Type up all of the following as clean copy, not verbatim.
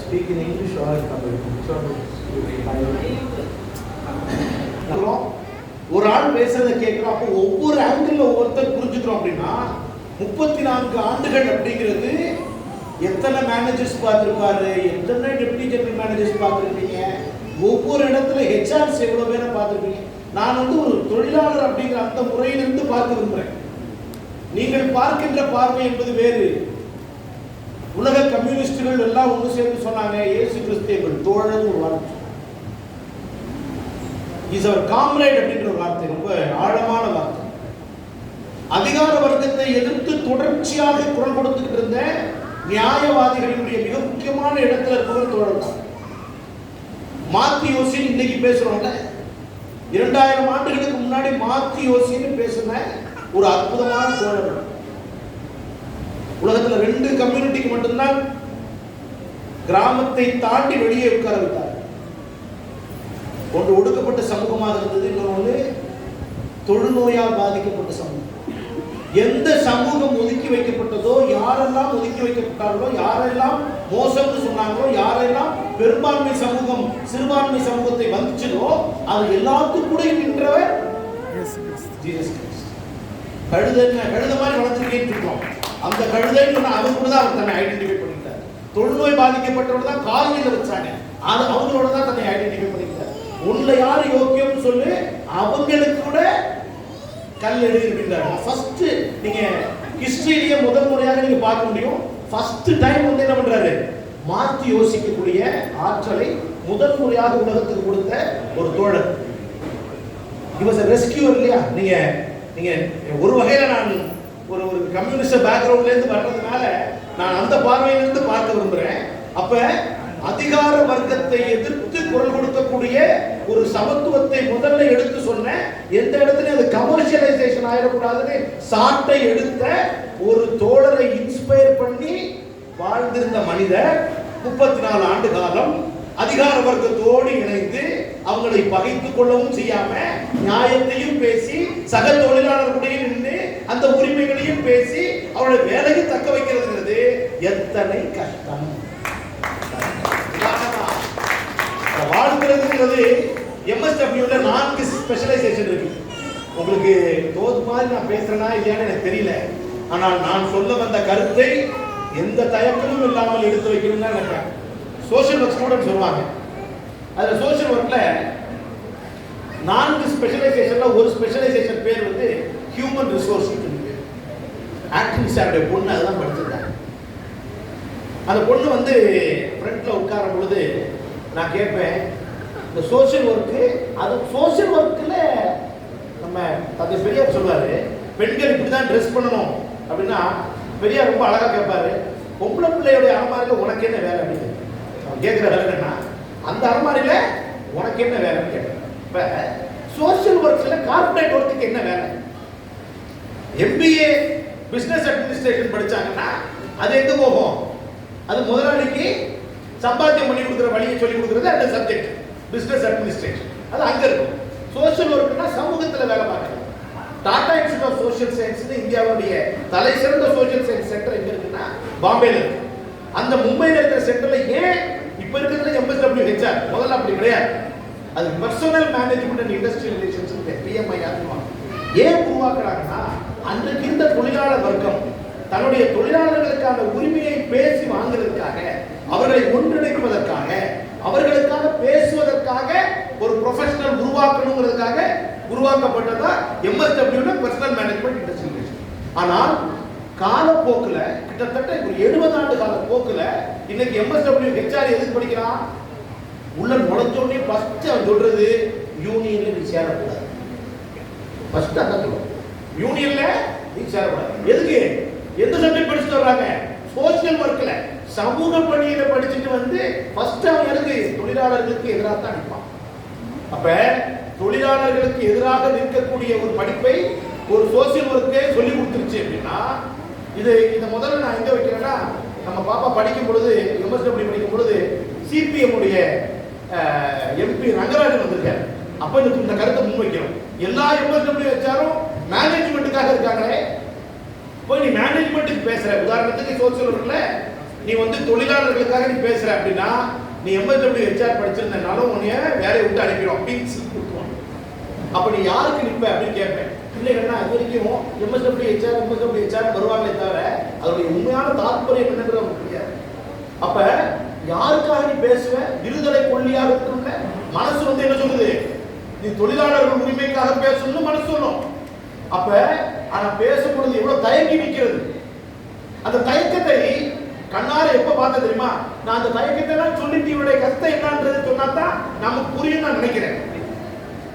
speak in English or in Tamil? ஒரு ஆள் பேசுறதை கேட்கிறோம். அப்போ ஒவ்வொரு ஆங்கிள் ஒவ்வொருத்தர் புரிஞ்சுக்கிறோம். அப்படின்னா 34 ஆண்டுகள் அப்படிங்கிறது எத்தனை மேனேஜர்ஸ் பார்த்துருப்பாரு, எத்தனை டெப்டி ஜெனரல் மேனேஜர்ஸ் பார்த்துருப்பீங்க, ஒவ்வொரு இடத்துல ஹெச்ஆர்ஸ் எவ்வளோ பேரை பார்த்துருப்பீங்க. நான் ஒரு தொழிலாளர் அப்படிங்கிற அந்த முறையிலிருந்து பார்க்க விரும்புகிறேன். நீங்கள் பார்க்கின்ற பார்வை என்பது வேறு. உலக கம்யூனிஸ்டுகள் எல்லாம் ஒன்று சேர்ந்து சொன்னாங்க, இயேசு கிறிஸ்து எங்கள் தோழன் ஒரு வார்த்தை, இஸ் அவர் காம்ரேட் அப்படின்ற ஒரு வார்த்தை, ரொம்ப ஆழமான வார்த்தை. அதிகார வர்க்கத்தை எதிர்த்து தொடர்ச்சியாக குரல் கொடுத்துக்கிட்டு இருந்த நியாயவாதிகளுடைய மிக முக்கியமான இடத்துல இருப்பவர் தோழர் தான். மாத்தியோசின் இன்னைக்கு பேசுறோம்ல, 2000 ஆண்டுகளுக்கு முன்னாடி மாத்தியோசின்னு பேசுன ஒரு அற்புதமான தோழர். உலகத்துல 2 கம்யூனிட்டிக்கு மட்டும்தான் கிராமத்தை தாண்டி வெளியே உட்கார வைத்தார். ஒன்று ஒடுக்கப்பட்ட சமூகமாக இருந்தது, இன்னொன்று தொழுநோயால் பாதிக்கப்பட்ட சமூகம். எந்த சமூகம் ஒதுக்கி வைக்கப்பட்டதோ, யாரெல்லாம் ஒதுக்கி வைக்கப்பட்டார்களோ, யாரெல்லாம் மோசம்னு சொன்னாங்களோ, யாரெல்லாம் பெரும்பான்மை சமூகம் சிறுபான்மை சமூகத்தை வந்துச்சதோ, அது எல்லாத்துக்கும் கூட நின்றவர் ஜீசஸ் கிறிஸ்ட். கழுதை மாதிரி வளர்த்துருக்கேன்னு சொல்றோம். அந்த கழுதைன்னு அவங்க கூட தான் அவர் தன்னை ஐடென்டிஃபை பண்ணிட்டார். தொழுநோய் பாதிக்கப்பட்டவங்க தான் கால்களில் வச்சாங்க, அது அவங்களோட தான் தன்னை ஐடென்டிஃபை பண்ணிட்டார். உள்ள யார் யோக்கியம்னு சொல்லு, அவங்களுக்கு கூட கல் எழுதியிருக்கின்றார். ஃபர்ஸ்ட் நீங்க ஹிஸ்டரியிலேயே முதல் முறையாக நீங்க பார்க்க முடியும். ஃபர்ஸ்ட் டைம் என்ன பண்றாரு, மாற்றி யோசிக்கக்கூடிய ஆற்றலை முதல் முறையாக உலகத்துக்கு கொடுத்த ஒரு தோழர். இவர் ரெஸ்கியூவர் இல்லையா? நீங்க ஒரு வகையில நான் ஒரு கம்யூனிஸ்ட் பேக்ரவுண்ட்ல இருந்து வர்றதுனால நான் அந்த பார்வையிலிருந்து பார்க்க விரும்புறேன். அப்ப அதிகார வர்க்கத்தை எதிர்த்து குரல் கொடுக்கக்கூடிய ஒரு சமத்துவத்தை முதல்ல எடுத்து சொன்ன, எந்த இடத்துல அது கமர்ஷியலைசேஷன் ஆயிடக்கூடாதுன்னு சாட்டை எடுத்த ஒரு தோழரை இன்ஸ்பயர் பண்ணி வாழ்ந்திருந்த மனிதர் 34 ஆண்டு காலம் அதிகார வர்க்கத்தோடு இணைந்து அவங்களை பகைத்துக் கொள்ளவும் செய்யாம நியாயத்தையும் பேசி சக தொழிலாளர்களுடைய நின்று அந்த உரிமைகளையும் பேசி அவருடைய வேலையை தக்க வைக்கிறதுங்கிறது எத்தனை கஷ்டம். வாழ்கிறதுங்கிறது MSWல 4 ஸ்பெஷலைசேஷன் இருக்கு. உங்களுக்கு தோது மாதிரி நான் பேசுறேனா இல்லையான்னு எனக்கு தெரியல. ஆனால் நான் சொல்ல வந்த கருத்தை எந்த தயக்கமும் இல்லாமல் எடுத்து வைக்கணும்னு தான் நினைக்கிறேன். சோஷியல் ஒர்க் ஸ்டூடெண்ட் சொல்லுவாங்க. அதுல சோஷியல் ஒர்க்ல 4 ஸ்பெஷலைசேஷன்ல ஒரு ஸ்பெஷலைசேஷன் பேர் ஹியூமன் ரிசோர்ஸ். ஆக்டிங் சாருடைய பொண்ணு அதுதான் படிச்சிருக்காங்க. அந்த பொண்ணு ஃப்ரண்ட்ல உட்காரும் பொழுது நான் கேட்பேன், இந்த சோஷியல் ஒர்க்கு, அது சோஷியல் ஒர்க்கில் நம்ம அது பெரியார் சொல்வாரு, பெண்கள் இப்படி தான் ட்ரெஸ் பண்ணணும் அப்படின்னா பெரியார் ரொம்ப அழகாக கேட்பாரு, பொம்பளை பிள்ளையுடைய அலமாரியில் உனக்கு என்ன வேலை அப்படின்னு. அவன் கேட்குற வேலை என்னன்னா, அந்த அலமாரியில் உனக்கு என்ன வேலைன்னு கேட்குறேன். இப்போ சோஷியல் ஒர்க்ஸில் கார்பரேட் ஒர்க்குக்கு என்ன வேலை? MBA பிஸ்னஸ் அட்மினிஸ்ட்ரேஷன் படித்தாங்கன்னா அது எங்கே போகும்? அது முதலாளிக்கு சம்பாத்தியம் பண்ணி கொடுக்குற வழியை சொல்லி கொடுக்குறது அந்த சப்ஜெக்ட் பிசினஸ் அட்மினிஸ்ட்ரேஷன், அது அங்க இருக்கும். சோஷியல் ஒர்க்னா சமூகத்தில் வேலை பார்க்கணும். Tata institute of social science இந்தியாவுடைய தலை சிறந்த சோஷியல் சயின்ஸ் சென்டர் எங்க இருக்குன்னா பாம்பேல இருக்கு. அந்த மும்பையில் இருக்கிற சென்டர்ல ஏன் இப்ப இருக்கிறது MSW HR முதல்ல அப்படி கிடையாது, அது personal management and industrial relations PMI ஏன் உருவாக்குறாங்கன்னா, அன்றைக்கு இந்த தொழிலாளர் வர்க்கம் தன்னுடைய தொழிலாளர்களுக்கான உரிமையை பேசி வாங்குறதுக்காக, அவர்களை ஒன்றிணைப்பதற்காக, அவர்களுக்காக பேசுவதற்காக ஒரு ப்ரொஃபஷனல் உருவாக்கணுங்கிறதுக்காக உருவாக்கப்பட்டதா MSW பர்சனல் மேனேஜ்மெண்ட் இண்டஸ்ட்ரியல். ஆனால் காலப்போக்கில் கிட்டத்தட்ட ஒரு 70 ஆண்டு கால போக்கில் இன்னைக்கு MSW HR எதுக்கு படிக்கிறான்? உள்ள நுழைஞ்சோடனே ஃபர்ஸ்ட் அவன் சொல்றது யூனியன்ல நீ சேரக்கூடாது. ஃபர்ஸ்ட் அதான் சொல்லுவோம், யூனியன்ல நீ சேரக்கூடாது. எதுக்கு? எந்த சப்ஜெக்ட் படிச்சுட்டு வர்றாங்க? சோஷியல் ஒர்க்ல சமூக பணியில படிச்சுட்டு ஃபர்ஸ்ட் அவன் எதுக்கு? தொழிலாளர்களுக்கு எதிராக தான் நிற்பான். அப்ப தொழிலாளர்களுக்கு எதிராக நிற்கக்கூடிய ஒரு படிப்பை ஒரு சோஷியல் ஒர்க்கே சொல்லி கொடுத்துருச்சு அப்படின்னா, இதை முதல்ல நான் எங்க வைக்கிறேன்னா, நம்ம பாப்பா படிக்கும் பொழுது MSW படிக்கும் பொழுது CPM உடைய MP ரங்கராஜன் வந்திருக்காரு. அப்ப இந்த கருத்தை முன்வைக்கிறோம். எல்லா MSW HRம் மேனேஜ்மெண்ட்டுக்காக இருக்காங்களே, போய் நீ மேனேஜ்மெண்ட்டுக்கு பேசுற. உதாரணத்துக்கு சோசியல் ஒர்க்ல நீ வந்து தொழிலாளர்களுக்காக நீ பேசுற அப்படின்னா நீ MSW HR படிச்சிருந்தனாலும் உன்னைய வேலையை விட்டு அனுப்பிடும் அப்படின்னு கொடுத்துருவான். அப்ப நீ யாருக்கு நிற்ப அப்படின்னு கேட்பேன். இல்லைன்னா அது வரைக்கும் MSW HR வருவாங்களே தவிர அதோடைய உண்மையான தாற்பயம் என்னன்றது அவங்களுக்கு தெரியாது. அப்ப யாருக்காக நீ பேசுவ? விடுதலை கொள்ளியாக இருக்கும்ல மனசு வந்து என்ன சொல்லுது? நீ தொழிலாளர்கள் உரிமைக்காக பேசணும்னு மனசு சொல்லும். அப்ப ஆனா பேசப்படுறது எவ்வளவு தயங்கி நிற்கிறது. அந்த தயக்கத்தை கண்ணார எப்ப பார்த்த தெரியுமா? நான் அந்த தயக்கத்தை எல்லாம் சொல்லிட்டு இவருடைய கஷ்டம் என்னன்றது சொன்னாதான் நமக்கு புரியும் நான் நினைக்கிறேன்.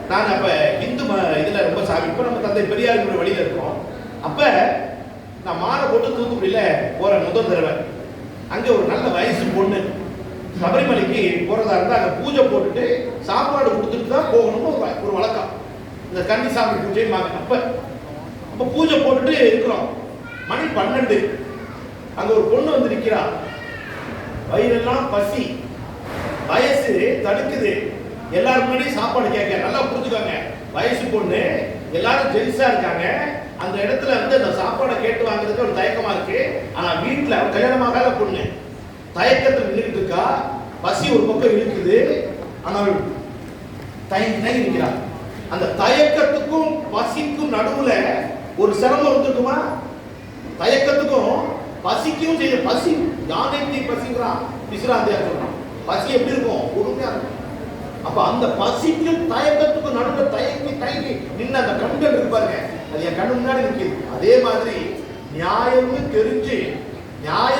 நான் அப்ப இந்து இதுல ரொம்ப சாமி இப்ப நம்ம தந்தை பெரியார் வழியில இருக்கோம். அப்ப நான் மாலை போட்டு தூத்துக்குடியில போற முதல் தடவை அங்க ஒரு நல்ல வயசு பொண்ணு சபரிமலைக்கு போறதா இருந்தா அங்க பூஜை போட்டுட்டு சாப்பாடு கொடுத்துட்டு தான் போகணும்னு ஒரு வழக்கம். இந்த கன்னிசாமி பூஜை அப்ப பூஜை போட்டுட்டு இருக்கிறோம். மணி 12. அங்க ஒரு பொண்ணு வந்து நிக்கிறா. வயிறெல்லாம் பசி, வயசு தடுக்குது. எல்லாரும் முன்னாடி சாப்பாடு கேட்க. நல்லா புரிஞ்சுக்காங்க, வயசு பொண்ணு, எல்லாரும் ஜென்ஸா இருக்காங்க. அந்த இடத்துல வந்து அந்த சாப்பாடை கேட்டு வாங்குறதுக்கு ஒரு தயக்கமா இருக்கு. ஆனா வீட்டுல கல்யாணமாகாத பொண்ணு தயக்கத்தில் நின்றுட்டு இருக்கா. பசி ஒரு பக்கம் இருக்குது. ஆனால் தயங்கி நிற்கிறார். அந்த தயக்கத்துக்கும் பசிக்கும் நடுவுல ஒரு சிரமம் இருந்துக்குமா? தயக்கத்துக்கும் பசிக்கும் செய்ய பசி யானைக்கு பசிக்கிறான் விசிராந்தியா சொல்றான். பசி எப்படி இருக்கும்? பொறுமையா இருக்கும். அப்ப அந்த பசிக்கும் தயக்கத்துக்கும் நடுவுல தயங்கி நின்று அந்த கண்கள் இருக்கு பாருங்க, அது என் கண்ணு முன்னாடி நிற்கிது. அதே மாதிரி நியாயம்னு தெரிஞ்சு நியாயம்